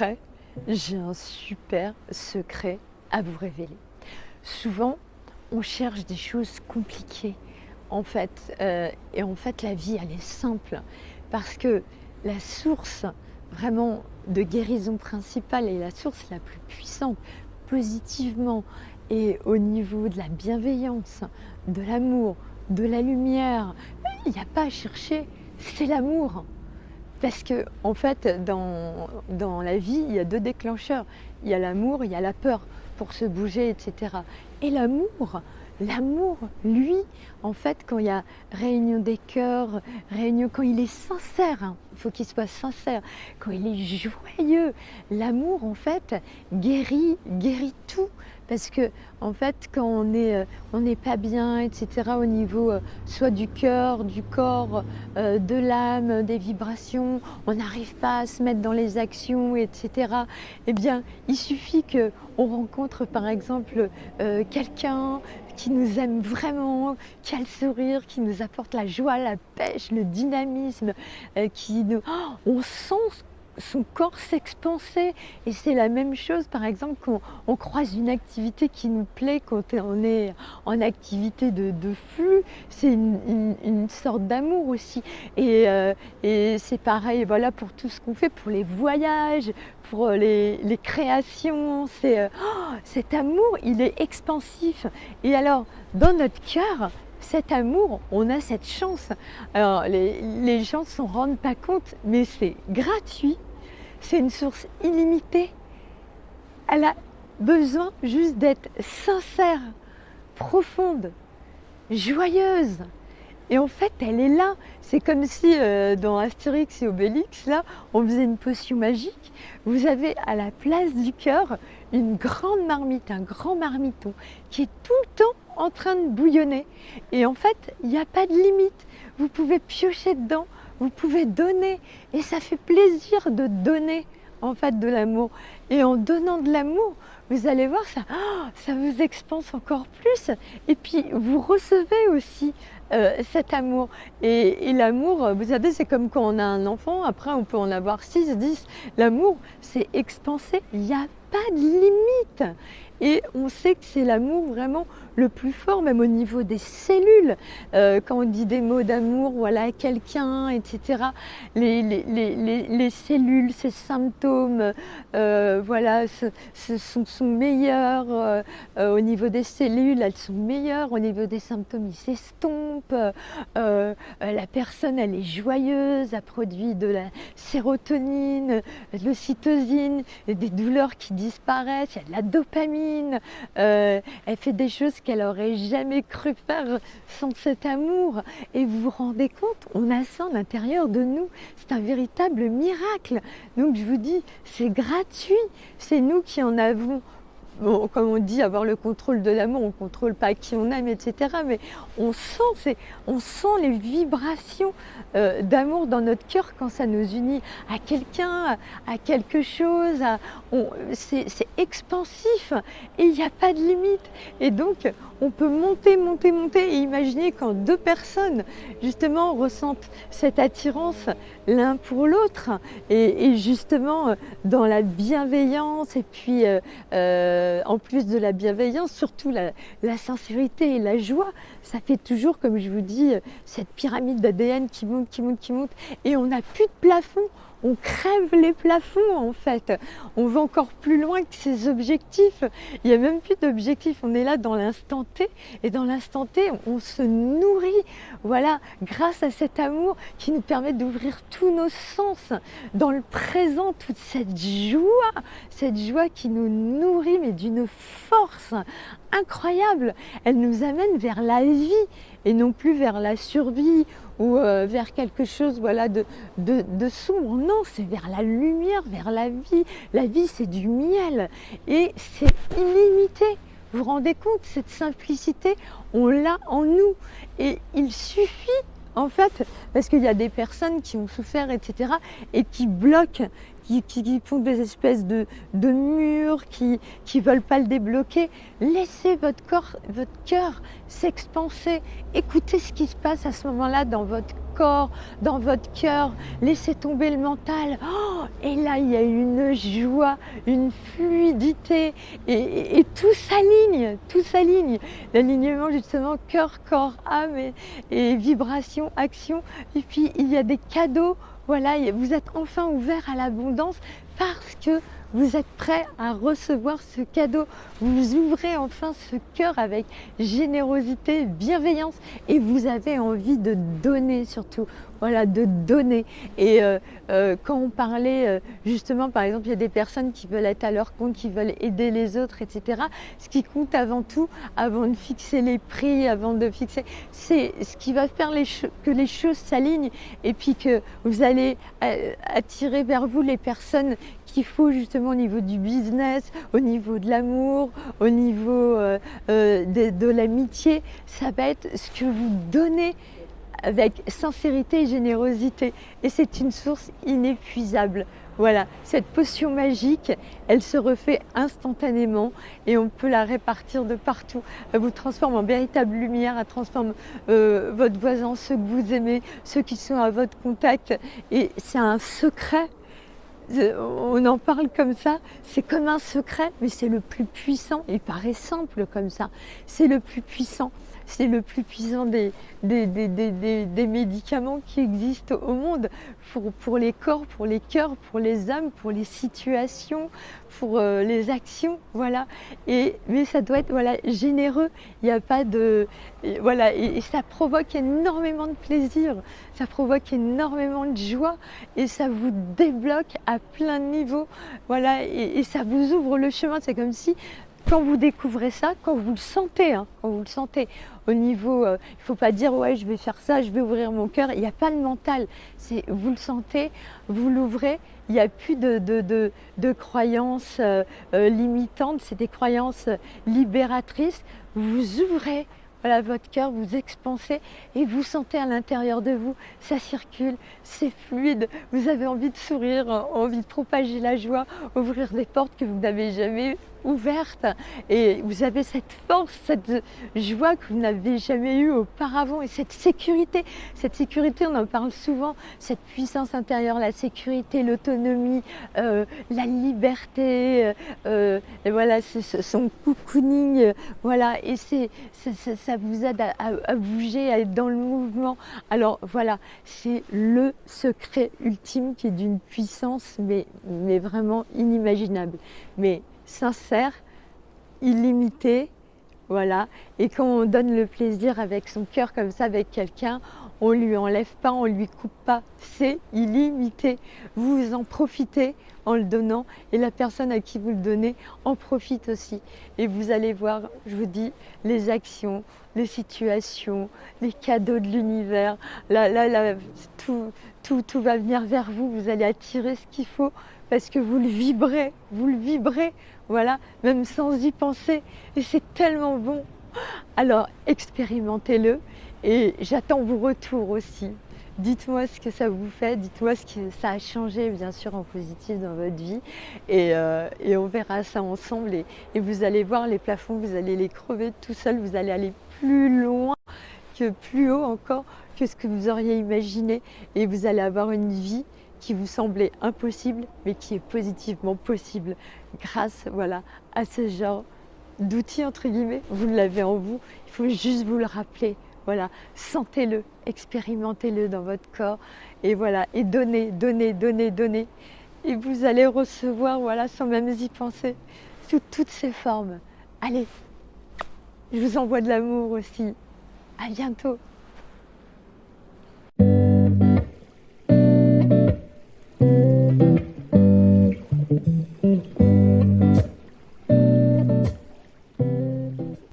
prêts? J'ai un super secret à vous révéler. Souvent, on cherche des choses compliquées, en fait, et en fait, la vie, elle est simple, parce que la source vraiment de guérison principale et la source la plus puissante, positivement et au niveau de la bienveillance, de l'amour, de la lumière, il n'y a pas à chercher, c'est l'amour. Parce que, en fait, dans la vie, il y a deux déclencheurs. Il y a l'amour, il y a la peur pour se bouger, etc. Et l'amour, lui, en fait, quand il y a réunion des cœurs, quand il est sincère, hein, il faut qu'il soit sincère, quand il est joyeux, l'amour, en fait, guérit tout. Parce que, en fait, quand on n'est pas bien, etc., au niveau soit du cœur, du corps, de l'âme, des vibrations, on n'arrive pas à se mettre dans les actions, etc., eh bien, il suffit qu'on rencontre, par exemple, quelqu'un qui nous aime vraiment, qui a le sourire, qui nous apporte la joie, la pêche, le dynamisme, on sent son corps s'expanser. Et c'est la même chose, par exemple, quand on croise une activité qui nous plaît, quand on est en activité de flux, c'est une sorte d'amour aussi. Et c'est pareil, voilà, pour tout ce qu'on fait, pour les voyages, pour les créations, cet amour, il est expansif. Et alors, dans notre cœur, cet amour, on a cette chance. Alors, les gens ne s'en rendent pas compte, mais c'est gratuit. C'est une source illimitée. Elle a besoin juste d'être sincère, profonde, joyeuse. Et en fait, elle est là. C'est comme si dans Astérix et Obélix, là, on faisait une potion magique. Vous avez à la place du cœur une grande marmite, un grand marmiton qui est tout le temps en train de bouillonner. Et en fait, il n'y a pas de limite. Vous pouvez piocher dedans, vous pouvez donner. Et ça fait plaisir de donner, en fait, de l'amour. Et en donnant de l'amour, vous allez voir, ça vous expanse encore plus. Et puis, vous recevez aussi cet amour. Et l'amour, vous savez, c'est comme quand on a un enfant, après on peut en avoir 6, 10. L'amour, c'est expansé, il n'y a pas de limite. Et on sait que c'est l'amour vraiment le plus fort, même au niveau des cellules. Quand on dit des mots d'amour, voilà, à quelqu'un, etc. Les cellules, ces symptômes, voilà, sont meilleurs au niveau des cellules, elles sont meilleures. Au niveau des symptômes, ils s'estompent. La personne, elle est joyeuse, elle produit de la sérotonine, de l'ocytocine, des douleurs qui disparaissent, il y a de la dopamine. Elle fait des choses qu'elle n'aurait jamais cru faire sans cet amour. Et vous vous rendez compte, on a ça à l'intérieur de nous. C'est un véritable miracle. Donc je vous dis, c'est gratuit. C'est nous qui en avons. Bon, comme on dit, avoir le contrôle de l'amour, on ne contrôle pas qui on aime, etc. Mais on sent les vibrations d'amour dans notre cœur quand ça nous unit à quelqu'un, à quelque chose. C'est expansif et il n'y a pas de limite. Et donc, on peut monter et imaginer quand deux personnes, justement, ressentent cette attirance l'un pour l'autre et justement dans la bienveillance et puis en plus de la bienveillance, surtout la sincérité et la joie, ça fait toujours, comme je vous dis, cette pyramide d'ADN qui monte, et on n'a plus de plafond. On crève les plafonds en fait. On va encore plus loin que ces objectifs. Il n'y a même plus d'objectifs. On est là dans l'instant T. Et dans l'instant T, on se nourrit. Voilà, grâce à cet amour qui nous permet d'ouvrir tous nos sens. Dans le présent, toute cette joie qui nous nourrit, mais d'une force incroyable. Elle nous amène vers la vie et non plus vers la survie ou vers quelque chose, voilà, de sombre. Non, c'est vers la lumière, vers la vie. La vie, c'est du miel et c'est illimité. Vous vous rendez compte, cette simplicité, on l'a en nous. Et il suffit, en fait, parce qu'il y a des personnes qui ont souffert, etc., et qui bloquent qui font des espèces de murs, qui ne veulent pas le débloquer. Laissez votre cœur s'expanser. Écoutez ce qui se passe à ce moment-là dans votre corps, dans votre cœur. Laissez tomber le mental. Oh, et là, il y a une joie, une fluidité et tout s'aligne, tout s'aligne. L'alignement justement cœur, corps, âme et vibration, action. Et puis il y a des cadeaux. Voilà, vous êtes enfin ouvert à l'abondance parce que vous êtes prêt à recevoir ce cadeau. Vous ouvrez enfin ce cœur avec générosité, bienveillance et vous avez envie de donner surtout. Voilà, de donner. Et quand on parlait justement, par exemple, il y a des personnes qui veulent être à leur compte, qui veulent aider les autres, etc. Ce qui compte avant tout, avant de fixer les prix, avant de fixer, c'est ce qui va faire que les choses s'alignent et puis que vous allez attirer vers vous les personnes qu'il faut justement au niveau du business, au niveau de l'amour, au niveau de l'amitié. Ça va être ce que vous donnez avec sincérité et générosité. Et c'est une source inépuisable. Voilà, cette potion magique, elle se refait instantanément et on peut la répartir de partout. Elle vous transforme en véritable lumière, elle transforme votre voisin, ceux que vous aimez, ceux qui sont à votre contact. Et c'est un secret. On en parle comme ça, c'est comme un secret, mais c'est le plus puissant. Il paraît simple comme ça, c'est le plus puissant. C'est le plus puissant des médicaments qui existent au monde pour les corps, pour les cœurs, pour les âmes, pour les situations, pour les actions, voilà. Mais ça doit être voilà, généreux, il n'y a pas de... Voilà, et ça provoque énormément de plaisir, ça provoque énormément de joie et ça vous débloque à plein de niveaux, voilà, et ça vous ouvre le chemin. C'est comme si quand vous découvrez ça, quand vous le sentez, hein, quand vous le sentez au niveau, il ne faut pas dire ouais je vais faire ça, je vais ouvrir mon cœur, il n'y a pas de mental, c'est vous le sentez, vous l'ouvrez, il n'y a plus de croyances limitantes, c'est des croyances libératrices, vous ouvrez. Voilà, votre cœur, vous expansez et vous sentez à l'intérieur de vous, ça circule, c'est fluide, vous avez envie de sourire, envie de propager la joie, ouvrir des portes que vous n'avez jamais ouvertes et vous avez cette force, cette joie que vous n'avez jamais eue auparavant et cette sécurité, on en parle souvent, cette puissance intérieure, la sécurité, l'autonomie, la liberté, et voilà, son cocooning, voilà, et ça vous aide à bouger, à être dans le mouvement. Alors voilà, c'est le secret ultime qui est d'une puissance mais vraiment inimaginable, mais sincère, illimité, voilà. Et quand on donne le plaisir avec son cœur comme ça, avec quelqu'un, on lui enlève pas, on lui coupe pas, c'est illimité. Vous en profitez en le donnant et la personne à qui vous le donnez en profite aussi. Et vous allez voir, je vous dis, les actions, les situations, les cadeaux de l'univers, là, tout va venir vers vous, vous allez attirer ce qu'il faut parce que vous le vibrez, voilà, même sans y penser. Et c'est tellement bon. Alors, expérimentez-le et j'attends vos retours aussi. Dites-moi ce que ça vous fait, dites-moi ce que ça a changé, bien sûr, en positif dans votre vie. Et on verra ça ensemble. Et vous allez voir les plafonds, vous allez les crever tout seul, vous allez aller plus loin, que plus haut encore que ce que vous auriez imaginé. Et vous allez avoir une vie qui vous semblait impossible, mais qui est positivement possible grâce voilà, à ce genre d'outils, entre guillemets. Vous l'avez en vous, il faut juste vous le rappeler. Voilà, sentez-le, expérimentez-le dans votre corps et voilà, et donnez. Et vous allez recevoir, voilà, sans même y penser, sous toutes ces formes. Allez, je vous envoie de l'amour aussi. À bientôt.